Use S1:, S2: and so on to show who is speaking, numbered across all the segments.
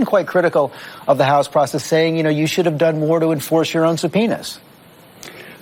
S1: been quite critical of the House process, saying, you should have done more to enforce your own subpoenas.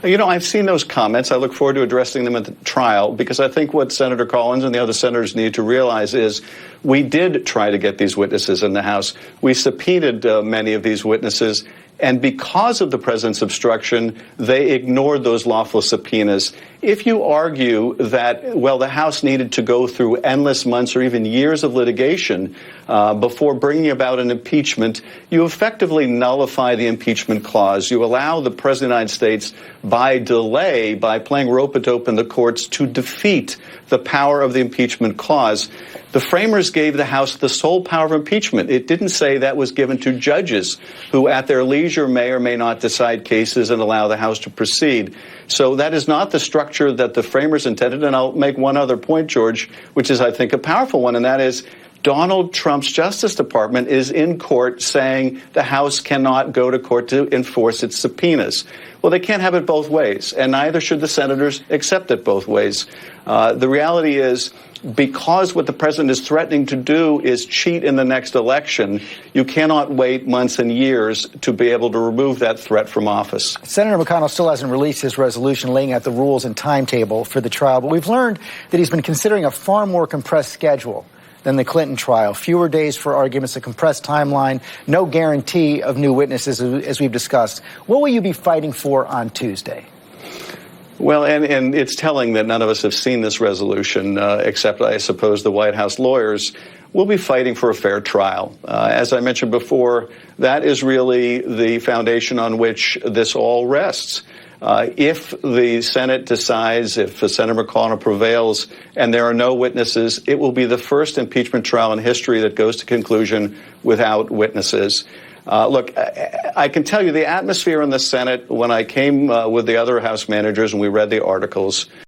S2: I've seen those comments. I look forward to addressing them at the trial, because I think what Senator Collins and the other senators need to realize is we did try to get these witnesses in the House. We subpoenaed many of these witnesses, and because of the president's obstruction, they ignored those lawful subpoenas. If you argue that, well, the House needed to go through endless months or even years of litigation before bringing about an impeachment, you effectively nullify the impeachment clause. You allow the President of the United States, by delay, by playing rope-a-dope in the courts, to defeat the power of the impeachment clause. The framers gave the House the sole power of impeachment. It didn't say that was given to judges who at their leisure may or may not decide cases and allow the House to proceed. So that is not the structure that the framers intended. And I'll make one other point, George, which is, I think, a powerful one, and that is Donald Trump's Justice Department is in court saying the House cannot go to court to enforce its subpoenas. Well, they can't have it both ways, and neither should the senators accept it both ways. The reality is, because what the president is threatening to do is cheat in the next election, you cannot wait months and years to be able to remove that threat from office.
S1: Senator McConnell still hasn't released his resolution laying out the rules and timetable for the trial, but we've learned that he's been considering a far more compressed schedule than the Clinton trial. Fewer days for arguments, a compressed timeline, no guarantee of new witnesses, as we've discussed. What will you be fighting for on Tuesday?
S2: Well, and it's telling that none of us have seen this resolution, except, I suppose, the White House lawyers. We'll be fighting for a fair trial. As I mentioned before, that is really the foundation on which this all rests. If the Senate decides, if Senator McConnell prevails and there are no witnesses, it will be the first impeachment trial in history that goes to conclusion without witnesses. Look, I can tell you the atmosphere in the Senate when I came with the other House managers and we read the articles